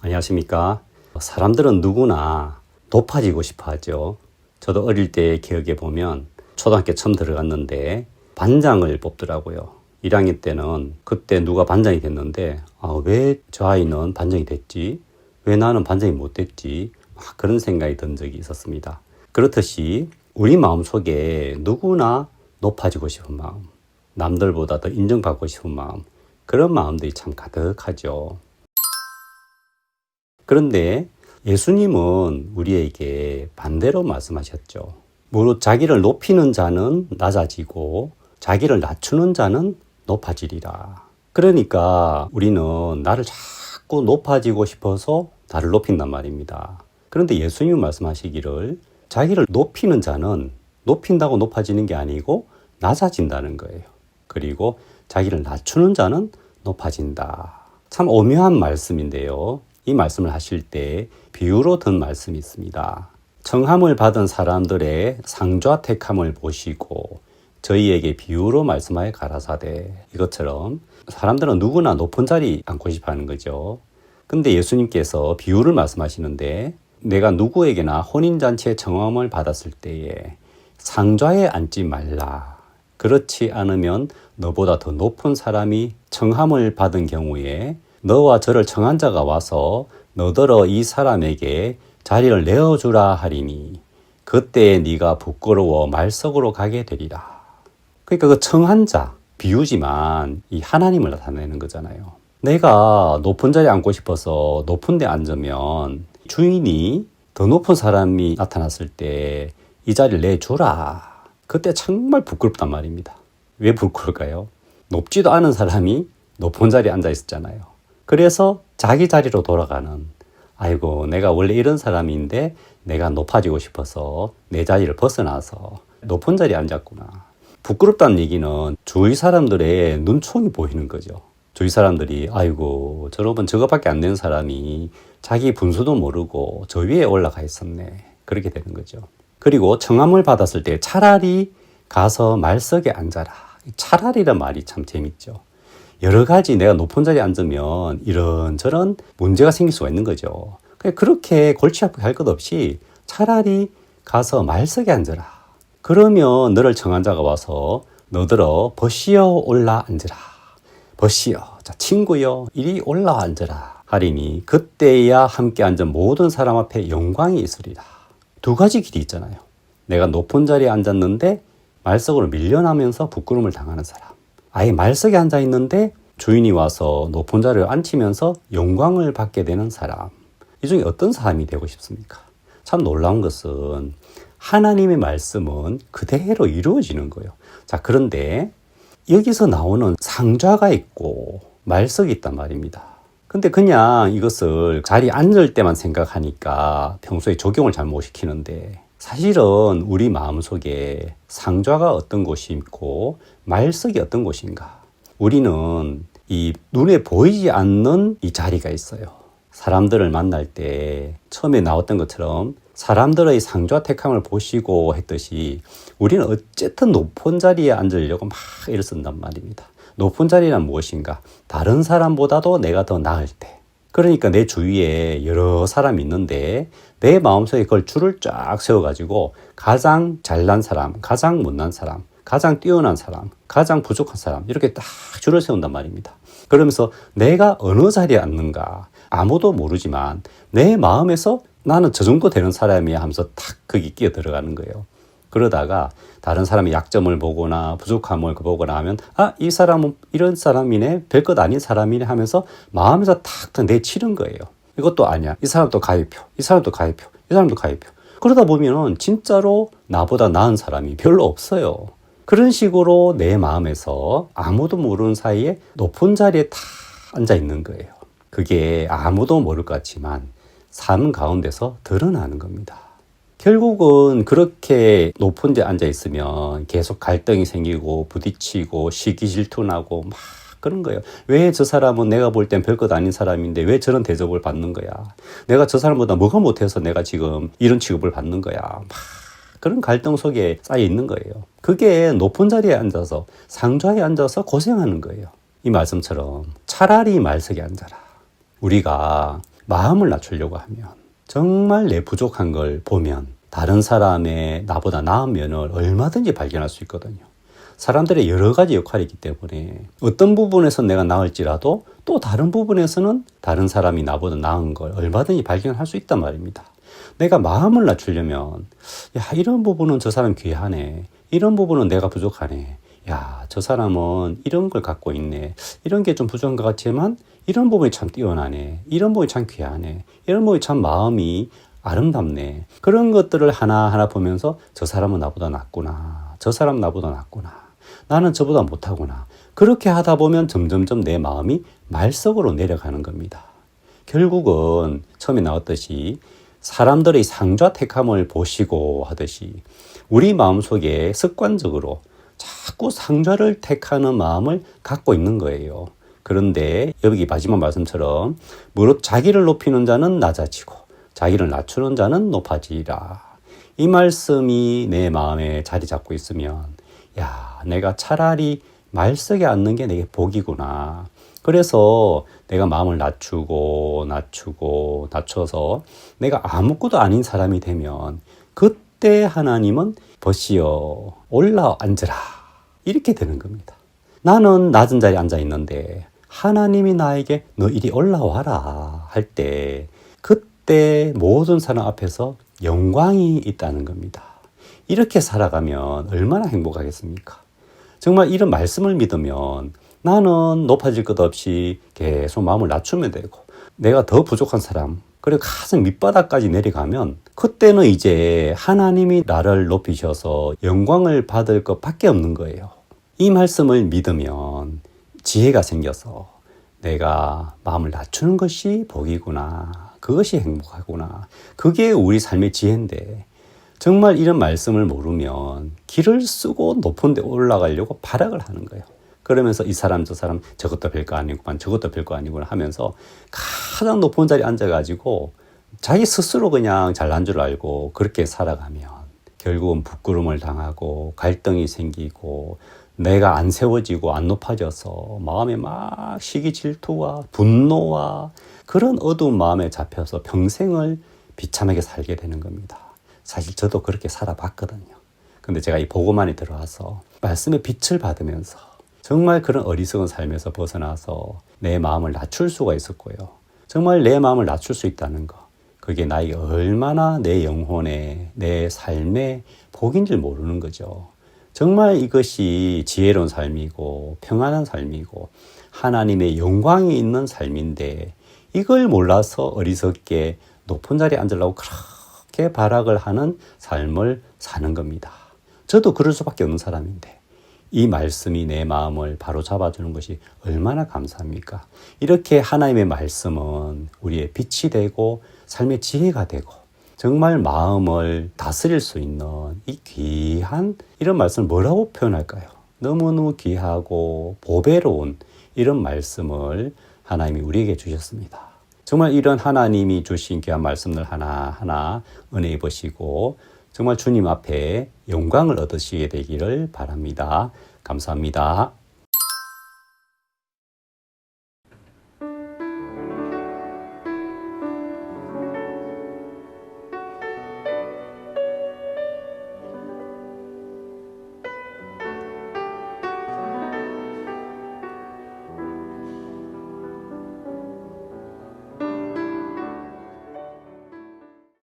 안녕하십니까. 사람들은 누구나 높아지고 싶어 하죠. 저도 어릴 때 기억해 보면 초등학교 처음 들어갔는데 반장을 뽑더라고요. 1학년 때는 그때 누가 반장이 됐는데 왜 저 아이는 반장이 됐지? 왜 나는 반장이 못 됐지? 그런 생각이 든 적이 있었습니다. 그렇듯이 우리 마음속에 누구나 높아지고 싶은 마음, 남들보다 더 인정받고 싶은 마음, 그런 마음들이 참 가득하죠. 그런데 예수님은 우리에게 반대로 말씀하셨죠. 무릇 자기를 높이는 자는 낮아지고 자기를 낮추는 자는 높아지리라. 그러니까 우리는 나를 자꾸 높아지고 싶어서 나를 높인단 말입니다. 그런데 예수님은 말씀하시기를 자기를 높이는 자는 높인다고 높아지는 게 아니고 낮아진다는 거예요. 그리고 자기를 낮추는 자는 높아진다. 참 오묘한 말씀인데요. 이 말씀을 하실 때 비유로 든 말씀이 있습니다. 청함을 받은 사람들의 상좌 택함을 보시고 저희에게 비유로 말씀하여 가라사대. 이것처럼 사람들은 누구나 높은 자리 앉고 싶어 하는 거죠. 근데 예수님께서 비유를 말씀하시는데 내가 누구에게나 혼인잔치의 청함을 받았을 때에 상좌에 앉지 말라. 그렇지 않으면 너보다 더 높은 사람이 청함을 받은 경우에 너와 저를 청한 자가 와서 너더러 이 사람에게 자리를 내어주라 하리니 그때에 네가 부끄러워 말석으로 가게 되리라. 그러니까 그 청한 자, 비유지만 이 하나님을 나타내는 거잖아요. 내가 높은 자리에 앉고 싶어서 높은 데 앉으면 주인이 더 높은 사람이 나타났을 때 이 자리를 내주라. 그때 정말 부끄럽단 말입니다. 왜 부끄러울까요? 높지도 않은 사람이 높은 자리에 앉아 있었잖아요. 그래서 자기 자리로 돌아가는, 아이고 내가 원래 이런 사람인데 내가 높아지고 싶어서 내 자리를 벗어나서 높은 자리에 앉았구나. 부끄럽다는 얘기는 주위 사람들의 눈총이 보이는 거죠. 주위 사람들이 아이고 저러면 저것밖에 안 되는 사람이 자기 분수도 모르고 저 위에 올라가 있었네. 그렇게 되는 거죠. 그리고 청함을 받았을 때 차라리 가서 말석에 앉아라. 차라리란 말이 참 재밌죠. 여러 가지 내가 높은 자리에 앉으면 이런저런 문제가 생길 수가 있는 거죠. 그렇게 골치 아프게 할 것 없이 차라리 가서 말석에 앉아라. 그러면 너를 청한 자가 와서 너더러 벗시어 올라 앉으라. 벗시어, 자 친구여 이리 올라 앉으라 하리니 그때야 함께 앉은 모든 사람 앞에 영광이 있으리라. 두 가지 길이 있잖아요. 내가 높은 자리에 앉았는데 말석으로 밀려나면서 부끄러움을 당하는 사람. 아예 말석에 앉아 있는데 주인이 와서 높은 자리를 앉히면서 영광을 받게 되는 사람. 이 중에 어떤 사람이 되고 싶습니까? 참 놀라운 것은 하나님의 말씀은 그대로 이루어지는 거예요. 자, 그런데 여기서 나오는 상좌가 있고 말석이 있단 말입니다. 근데 그냥 이것을 자리에 앉을 때만 생각하니까 평소에 적용을 잘 못 시키는데 사실은 우리 마음속에 상좌가 어떤 곳이 있고 말석이 어떤 곳인가. 우리는 이 눈에 보이지 않는 이 자리가 있어요. 사람들을 만날 때 처음에 나왔던 것처럼 사람들의 상좌 택함을 보시고 했듯이 우리는 어쨌든 높은 자리에 앉으려고 막 애를 쓴단 말입니다. 높은 자리란 무엇인가? 다른 사람보다도 내가 더 나을 때. 그러니까 내 주위에 여러 사람이 있는데 내 마음속에 그걸 줄을 쫙 세워가지고 가장 잘난 사람, 가장 못난 사람, 가장 뛰어난 사람, 가장 부족한 사람 이렇게 딱 줄을 세운단 말입니다. 그러면서 내가 어느 자리에 앉는가 아무도 모르지만 내 마음에서 나는 저 정도 되는 사람이야 하면서 탁 거기 끼어 들어가는 거예요. 그러다가 다른 사람의 약점을 보거나 부족함을 보거나 하면 이 사람은 이런 사람이네, 별것 아닌 사람이네 하면서 마음에서 탁 내치는 거예요. 이것도 아니야. 이 사람도 가입표, 이 사람도 가입표, 이 사람도 가입표. 그러다 보면 진짜로 나보다 나은 사람이 별로 없어요. 그런 식으로 내 마음에서 아무도 모르는 사이에 높은 자리에 탁 앉아 있는 거예요. 그게 아무도 모를 것 같지만 삶 가운데서 드러나는 겁니다. 결국은 그렇게 높은 데 앉아 있으면 계속 갈등이 생기고 부딪히고 시기 질투나고 막 그런 거예요. 왜 저 사람은 내가 볼 땐 별것 아닌 사람인데 왜 저런 대접을 받는 거야? 내가 저 사람보다 뭐가 못해서 내가 지금 이런 취급을 받는 거야? 막 그런 갈등 속에 쌓여 있는 거예요. 그게 높은 자리에 앉아서 상좌에 앉아서 고생하는 거예요. 이 말씀처럼 차라리 말석에 앉아라. 우리가 마음을 낮추려고 하면, 정말 내 부족한 걸 보면 다른 사람의 나보다 나은 면을 얼마든지 발견할 수 있거든요. 사람들의 여러 가지 역할이 있기 때문에 어떤 부분에서 내가 나을지라도 또 다른 부분에서는 다른 사람이 나보다 나은 걸 얼마든지 발견할 수 있단 말입니다. 내가 마음을 낮추려면, 야, 이런 부분은 저 사람 귀하네. 이런 부분은 내가 부족하네. 야, 저 사람은 이런 걸 갖고 있네. 이런 게 좀 부족한 것 같지만 이런 부분이 참 뛰어나네. 이런 부분이 참 귀하네. 이런 부분이 참 마음이 아름답네. 그런 것들을 하나하나 보면서 저 사람은 나보다 낫구나. 저 사람은 나보다 낫구나. 나는 저보다 못하구나. 그렇게 하다 보면 점점점 내 마음이 말석으로 내려가는 겁니다. 결국은 처음에 나왔듯이 사람들의 상좌 택함을 보시고 하듯이 우리 마음속에 습관적으로 자꾸 상좌를 택하는 마음을 갖고 있는 거예요. 그런데 여기 마지막 말씀처럼 무릇 자기를 높이는 자는 낮아지고 자기를 낮추는 자는 높아지리라. 이 말씀이 내 마음에 자리 잡고 있으면, 야, 내가 차라리 말석에 앉는 게 내게 복이구나. 그래서 내가 마음을 낮춰서 내가 아무것도 아닌 사람이 되면 그때 하나님은 버시어 올라 앉으라. 이렇게 되는 겁니다. 나는 낮은 자리에 앉아 있는데 하나님이 나에게 너 이리 올라와라 할 때, 그때 모든 사람 앞에서 영광이 있다는 겁니다. 이렇게 살아가면 얼마나 행복하겠습니까? 정말 이런 말씀을 믿으면 나는 높아질 것 없이 계속 마음을 낮추면 되고, 내가 더 부족한 사람, 그리고 가장 밑바닥까지 내려가면 그때는 이제 하나님이 나를 높이셔서 영광을 받을 것밖에 없는 거예요. 이 말씀을 믿으면 지혜가 생겨서 내가 마음을 낮추는 것이 복이구나. 그것이 행복하구나. 그게 우리 삶의 지혜인데, 정말 이런 말씀을 모르면 길을 쓰고 높은 데 올라가려고 발악을 하는 거예요. 그러면서 이 사람 저 사람 저것도 별거 아니구만, 저것도 별거 아니구나 하면서 가장 높은 자리에 앉아가지고 자기 스스로 그냥 잘난 줄 알고 그렇게 살아가면 결국은 부끄러움을 당하고 갈등이 생기고 내가 안 세워지고 안 높아져서 마음에 막 시기 질투와 분노와 그런 어두운 마음에 잡혀서 평생을 비참하게 살게 되는 겁니다. 사실 저도 그렇게 살아봤거든요. 근데 제가 이 복음안에 들어와서 말씀의 빛을 받으면서 정말 그런 어리석은 삶에서 벗어나서 내 마음을 낮출 수가 있었고요. 정말 내 마음을 낮출 수 있다는 거, 그게 나에게 얼마나 내 영혼에, 내 삶에 복인 줄 모르는 거죠. 정말 이것이 지혜로운 삶이고 평안한 삶이고 하나님의 영광이 있는 삶인데, 이걸 몰라서 어리석게 높은 자리에 앉으려고 그렇게 발악을 하는 삶을 사는 겁니다. 저도 그럴 수밖에 없는 사람인데 이 말씀이 내 마음을 바로 잡아주는 것이 얼마나 감사합니까? 이렇게 하나님의 말씀은 우리의 빛이 되고 삶의 지혜가 되고 정말 마음을 다스릴 수 있는 이 귀한, 이런 말씀을 뭐라고 표현할까요? 너무너무 귀하고 보배로운 이런 말씀을 하나님이 우리에게 주셨습니다. 정말 이런 하나님이 주신 귀한 말씀들 하나하나 은혜 입으시고 정말 주님 앞에 영광을 얻으시게 되기를 바랍니다. 감사합니다.